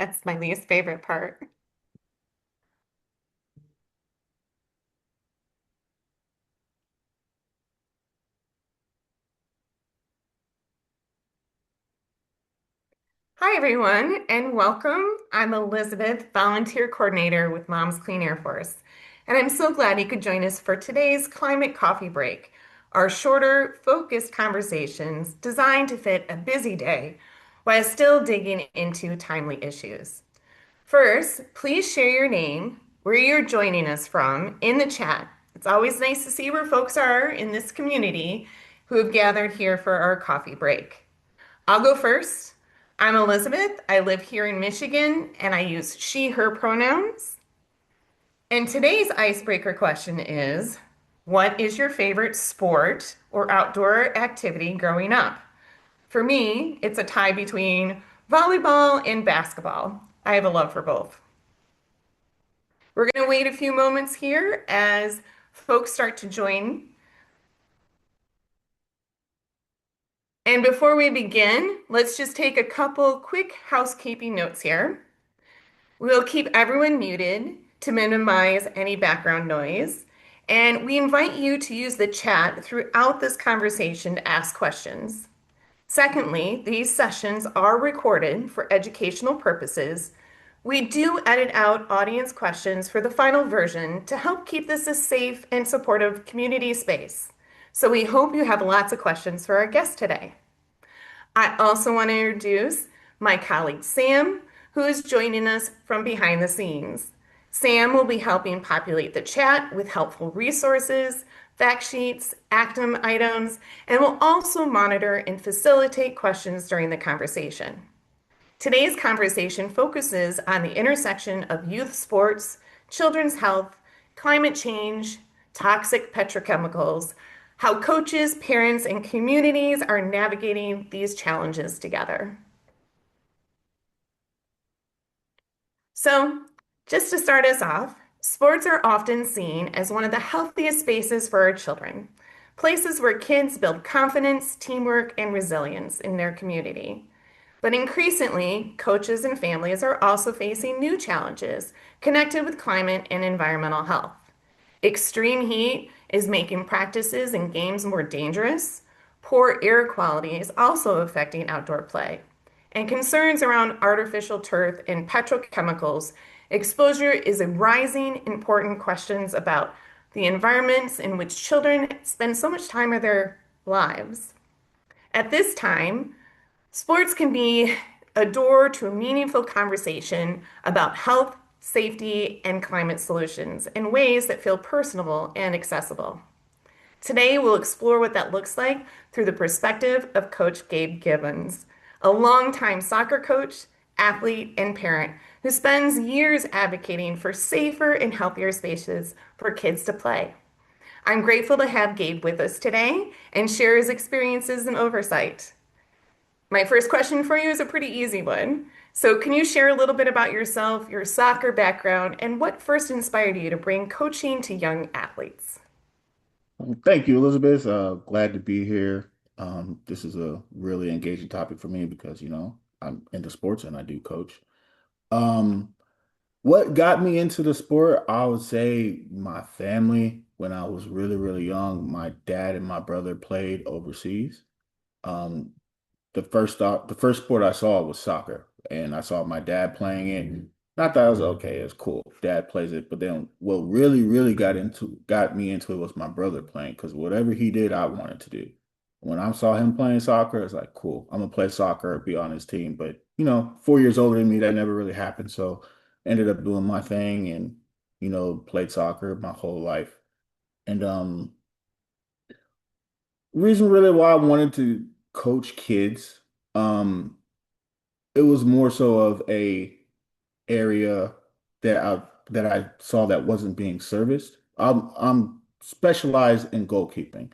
That's my least favorite part. Hi, everyone, and welcome. I'm Elizabeth, volunteer coordinator with Moms Clean Air Force, and I'm so glad you could join us for today's Climate Coffee Break, our shorter, focused conversations designed to fit a busy day while still digging into timely issues. First, please share your name, where you're joining us from, in the chat. It's always nice to see where folks are in this community who have gathered here for our coffee break. I'll go first. I'm Elizabeth. I live here in Michigan and I use she, her pronouns. And today's icebreaker question is, what is your favorite sport or outdoor activity growing up? For me, it's a tie between volleyball and basketball. I have a love for both. We're going to wait a few moments here as folks start to join. And before we begin, let's just take a couple quick housekeeping notes here. We'll keep everyone muted to minimize any background noise. And we invite you to use the chat throughout this conversation to ask questions. Secondly, these sessions are recorded for educational purposes. We do edit out audience questions for the final version to help keep this a safe and supportive community space. So we hope you have lots of questions for our guest today. I also want to introduce my colleague Sam, who is joining us from behind the scenes. Sam will be helping populate the chat with helpful resources, fact sheets, action items, and will also monitor and facilitate questions during the conversation. Today's conversation focuses on the intersection of youth sports, children's health, climate change, toxic petrochemicals, how coaches, parents, and communities are navigating these challenges together. So, just to start us off, sports are often seen as one of the healthiest spaces for our children, places where kids build confidence, teamwork, and resilience in their community. But increasingly, coaches and families are also facing new challenges connected with climate and environmental health. Extreme heat is making practices and games more dangerous. Poor air quality is also affecting outdoor play. And concerns around artificial turf and petrochemicals exposure is a rising important questions about the environments in which children spend so much time of their lives. At this time, sports can be a door to a meaningful conversation about health, safety, and climate solutions in ways that feel personable and accessible. Today, we'll explore what that looks like through the perspective of Coach Gabe Gibbons, a longtime soccer coach, athlete, and parent who spends years advocating for safer and healthier spaces for kids to play. I'm grateful to have Gabe with us today and share his experiences and oversight. My first question for you is a pretty easy one. So, can you share a little bit about yourself, your soccer background, and what first inspired you to bring coaching to young athletes? Thank you, Elizabeth. Glad to be here. This is a really engaging topic for me because, I'm into sports and I do coach. Um, what got me into the sport, I would say my family. When I was really, really young, my dad and my brother played overseas. Um, the first sport I saw was soccer, and I saw my dad playing it. Not that I was okay, it's cool. Dad plays it, but then what really, really got me into it was my brother playing because whatever he did, I wanted to do. When I saw him playing soccer, it's like, cool, I'm gonna play soccer, be on his team. But 4 years older than me, that never really happened. So ended up doing my thing and played soccer my whole life. And reason really why I wanted to coach kids. Um, it was more so of a area that I saw that wasn't being serviced. I'm specialized in goalkeeping,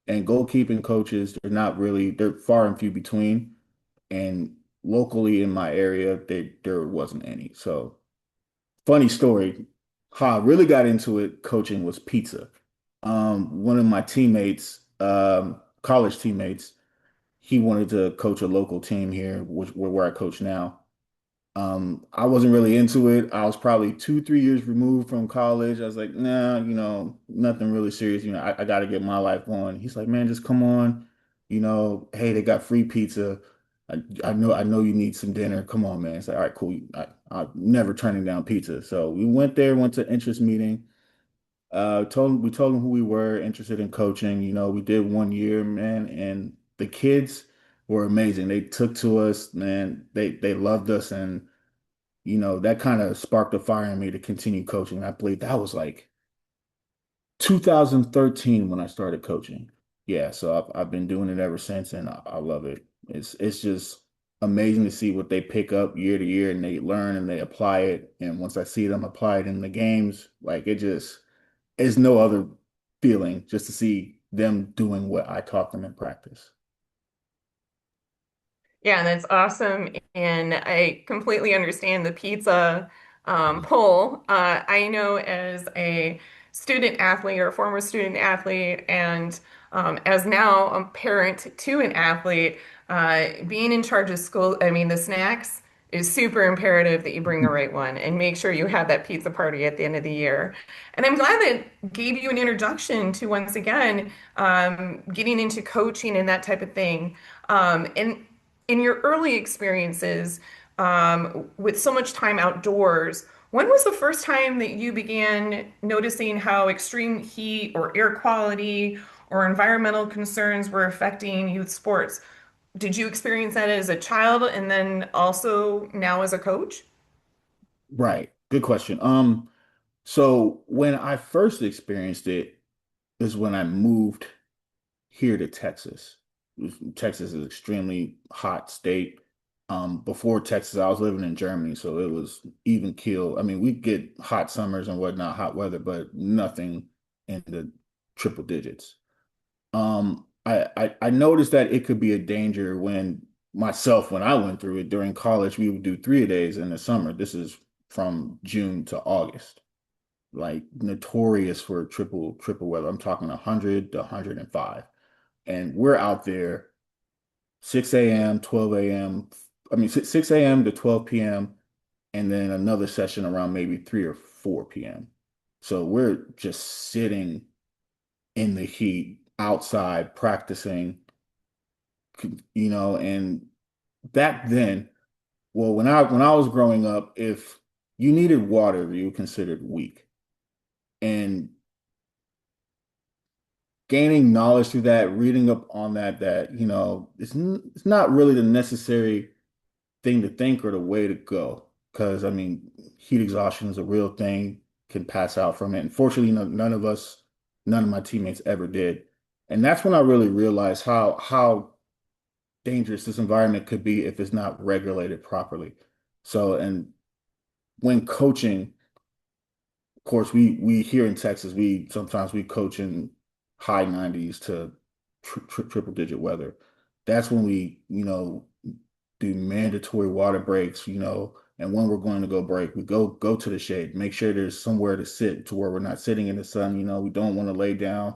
and goalkeeping coaches they're far and few between. And locally in my area, there wasn't any. So funny story, how I really got into it coaching was pizza. One of my teammates, college teammates, he wanted to coach a local team here, where I coach now. I wasn't really into it. I was probably 2, 3 years removed from college. I was like, nah, nothing really serious. I got to get my life going. He's like, man, just come on. Hey, they got free pizza. I know you need some dinner. Come on, man. It's like, all right, cool. I'm never turning down pizza. So we went there, went to interest meeting. We told them who we were, interested in coaching. We did 1 year, man, and the kids were amazing. They took to us, man. They loved us, and that kind of sparked a fire in me to continue coaching. I believe that was like 2013 when I started coaching. Yeah, so I've been doing it ever since, and I love it. It's just amazing to see what they pick up year to year, and they learn and they apply it. And once I see them apply it in the games, like it just is no other feeling just to see them doing what I taught them in practice. Yeah, that's awesome. And I completely understand the pizza pull. I know as a student athlete or former student athlete, and as now a parent to an athlete, being in charge of school, I mean, the snacks is super imperative that you bring the right one and make sure you have that pizza party at the end of the year. And I'm glad that gave you an introduction to once again getting into coaching and that type of thing. And in your early experiences with so much time outdoors, when was the first time that you began noticing how extreme heat or air quality or environmental concerns were affecting youth sports? Did you experience that as a child and then also now as a coach? Right. Good question. So when I first experienced it is when I moved here to Texas. Texas is an extremely hot state. Before Texas, I was living in Germany, so it was even keel. I mean, we get hot summers and whatnot, hot weather, but nothing in the triple digits. I noticed that it could be a danger when I went through it during college, we would do 3 days in the summer. This is from June to August, like notorious for triple weather. I'm talking 100 to 105. And we're out there 6 a.m., 12 a.m. I mean, 6 a.m. to 12 p.m. and then another session around maybe 3 or 4 p.m. So we're just sitting in the heat outside practicing, and back then, well, when I was growing up, if you needed water, you were considered weak. And gaining knowledge through that, reading up on that, it's not really the necessary thing to think or the way to go. Because I mean, heat exhaustion is a real thing, can pass out from it. And fortunately, none of my teammates ever did. And that's when I really realized how dangerous this environment could be if it's not regulated properly. So, and when coaching, of course, we here in Texas, we sometimes we coach in high 90s to triple digit weather. That's when we, do mandatory water breaks, and when we're going to go break, we go to the shade, make sure there's somewhere to sit to where we're not sitting in the sun. We don't want to lay down.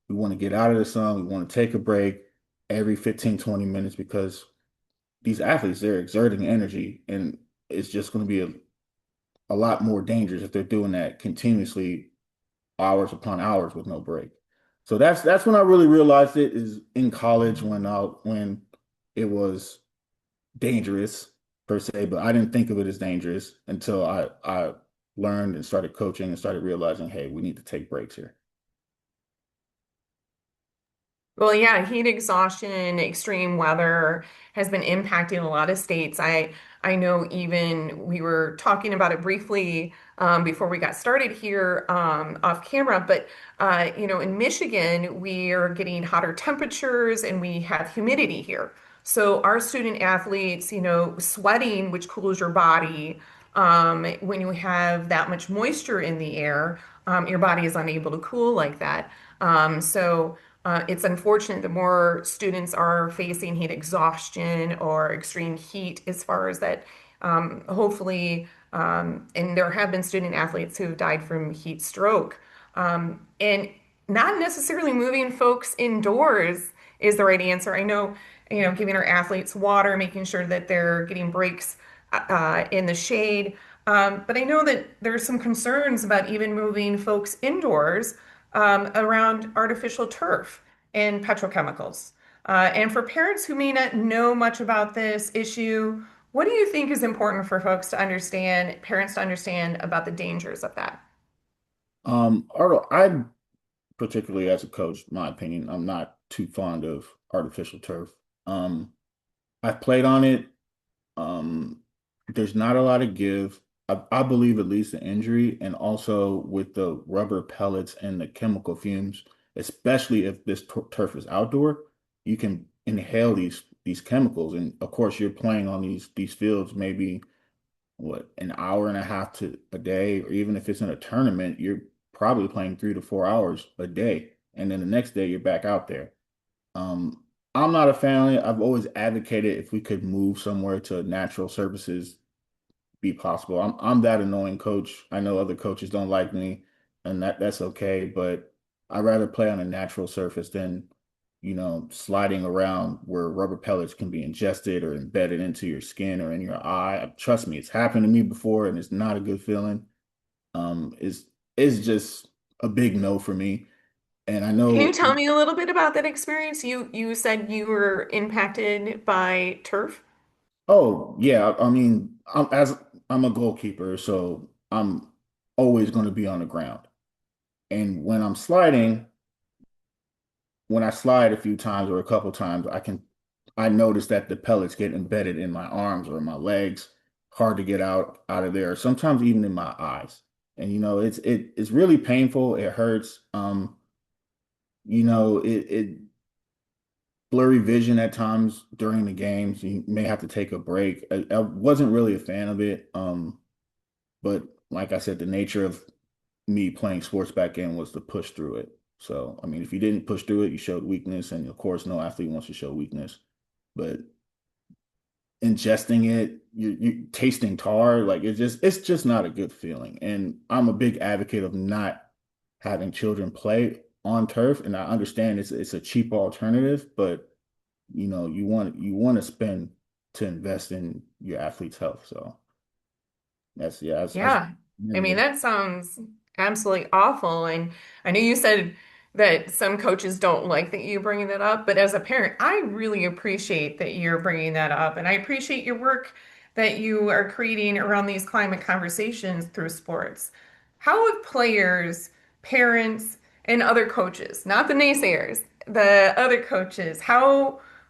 We want to get out of the sun. We want to take a break every 15, 20 minutes because these athletes, they're exerting energy and it's just going to be a lot more dangerous if they're doing that continuously hours upon hours with no break. So that's when I really realized it is in college when it was dangerous per se, but I didn't think of it as dangerous until I learned and started coaching and started realizing, hey, we need to take breaks here. Well, yeah, heat exhaustion, extreme weather has been impacting a lot of states. I know even we were talking about it briefly before we got started here off camera, but in Michigan, we are getting hotter temperatures and we have humidity here. So our student athletes, sweating, which cools your body, when you have that much moisture in the air, your body is unable to cool like that. So it's unfortunate the more students are facing heat exhaustion or extreme heat as far as that. Hopefully, and there have been student athletes who have died from heat stroke. And not necessarily moving folks indoors is the right answer. I know, giving our athletes water, making sure that they're getting breaks in the shade. But I know that there's some concerns about even moving folks indoors around artificial turf and petrochemicals. And for parents who may not know much about this issue, what do you think is important for folks to understand, parents to understand about the dangers of that? I particularly as a coach, my opinion, I'm not too fond of artificial turf. Um, I've played on it. Um, there's not a lot of give. I believe it leads to injury, and also with the rubber pellets and the chemical fumes, especially if this turf is outdoor, you can inhale these chemicals, and of course, you're playing on these fields maybe what an hour and a half to a day, or even if it's in a tournament, you're probably playing 3 to 4 hours a day, and then the next day you're back out there. Um, I'm not a fan of it. I've always advocated if we could move somewhere to natural surfaces be possible. I'm that annoying coach. I know other coaches don't like me, and that's okay, but I'd rather play on a natural surface than, sliding around where rubber pellets can be ingested or embedded into your skin or in your eye. Trust me, it's happened to me before, and it's not a good feeling. It's just a big no for me. And I Can you know. tell me a little bit about that experience? You said you were impacted by turf. Oh, yeah. I mean, I'm a goalkeeper, so I'm always going to be on the ground. And when I slide a few times or a couple times, I notice that the pellets get embedded in my arms or in my legs, hard to get out of there, sometimes even in my eyes. And it's really painful. It hurts. It blurry vision at times during the games. You may have to take a break. I wasn't really a fan of it. But like I said, the nature of me playing sports back in was to push through it. So, I mean, if you didn't push through it, you showed weakness. And of course, no athlete wants to show weakness. But ingesting it, you tasting tar, like it's just not a good feeling. And I'm a big advocate of not having children play on turf. And I understand it's a cheap alternative, but you want to spend to invest in your athlete's health. So that's Yeah. I mean, that sounds absolutely awful. And I know you said that some coaches don't like that you bringing that up, but as a parent, I really appreciate that you're bringing that up. And I appreciate your work that you are creating around these climate conversations through sports. How have players, parents, and other coaches, not the naysayers, the other coaches,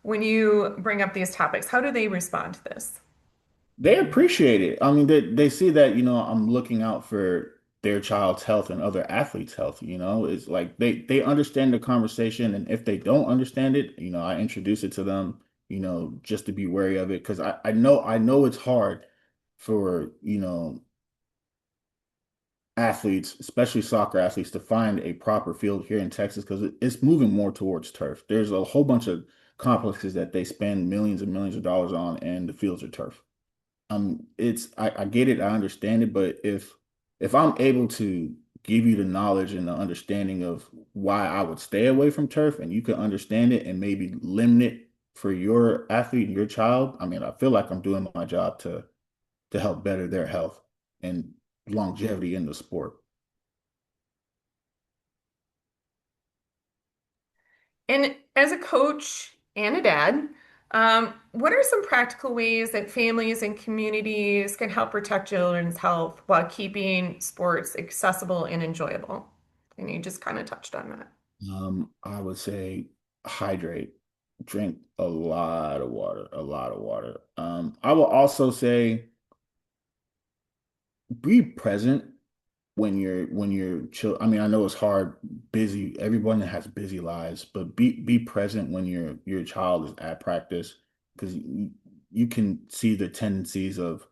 when you bring up these topics, how do they respond to this? They appreciate it. I mean, they see that, I'm looking out for their child's health and other athletes' health, It's like they understand the conversation, and if they don't understand it, I introduce it to them, just to be wary of it. Because I know it's hard for, athletes, especially soccer athletes, to find a proper field here in Texas because it's moving more towards turf. There's a whole bunch of complexes that they spend millions and millions of dollars on, and the fields are turf. I get it, I understand it, but if I'm able to give you the knowledge and the understanding of why I would stay away from turf, and you can understand it and maybe limit it for your athlete and your child, I mean, I feel like I'm doing my job to help better their health and longevity in the sport. And as a coach and a dad, what are some practical ways that families and communities can help protect children's health while keeping sports accessible and enjoyable? And you just kind of touched on that. I would say hydrate, drink a lot of water, a lot of water. I will also say be present when you're chill. I mean, I know it's hard, busy. Everyone has busy lives, but be present when your child is at practice because you can see the tendencies of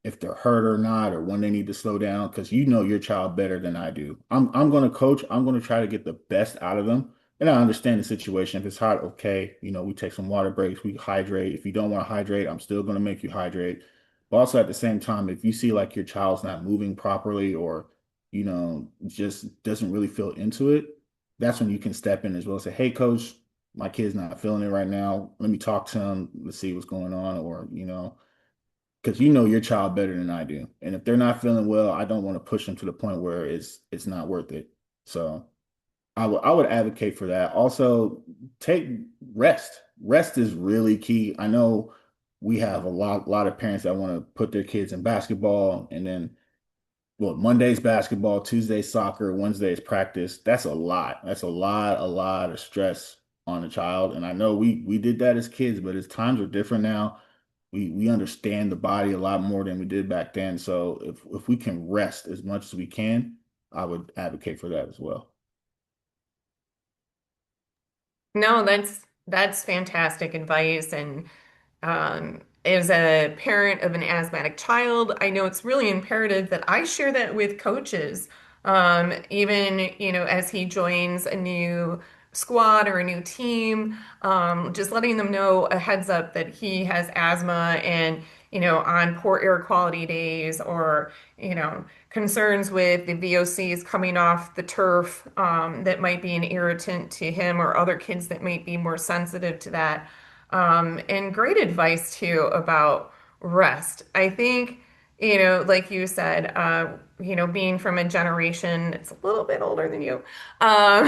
if they're hurt or not, or when they need to slow down, because you know your child better than I do. I'm going to coach. I'm going to try to get the best out of them. And I understand the situation. If it's hot, okay, we take some water breaks, we hydrate. If you don't want to hydrate, I'm still going to make you hydrate. But also at the same time, if you see like your child's not moving properly or, just doesn't really feel into it, that's when you can step in as well. Say, hey, coach, my kid's not feeling it right now. Let me talk to him. Let's see what's going on. Or. because you know your child better than I do. And if they're not feeling well, I don't want to push them to the point where it's not worth it. So I would advocate for that. Also, take rest. Rest is really key. I know we have a lot of parents that want to put their kids in basketball and then well, Monday's basketball, Tuesday's soccer, Wednesday's practice. That's a lot. That's a lot of stress on a child. And I know we did that as kids, but as times are different now, we understand the body a lot more than we did back then. So if we can rest as much as we can, I would advocate for that as well. No, that's fantastic advice. And as a parent of an asthmatic child, I know it's really imperative that I share that with coaches. Even, as he joins a new squad or a new team, just letting them know a heads up that he has asthma and, on poor air quality days or, concerns with the VOCs coming off the turf, that might be an irritant to him or other kids that might be more sensitive to that. And great advice too about rest. I think, like you said, being from a generation that's a little bit older than you, um,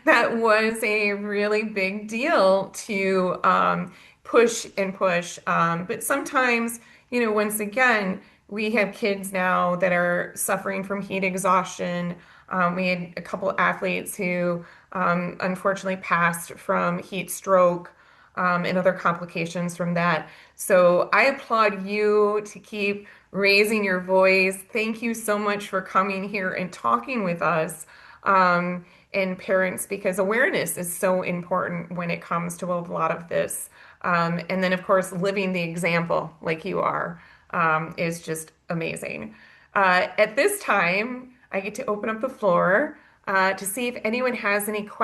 that was a really big deal to push and push. But sometimes, once again, we have kids now that are suffering from heat exhaustion. We had a couple athletes who unfortunately passed from heat stroke, and other complications from that. So I applaud you to keep raising your voice. Thank you so much for coming here and talking with us, and parents, because awareness is so important when it comes to a lot of this. And then, of course, living the example like you are, is just amazing. At this time, I get to open up the floor to see if anyone has any questions.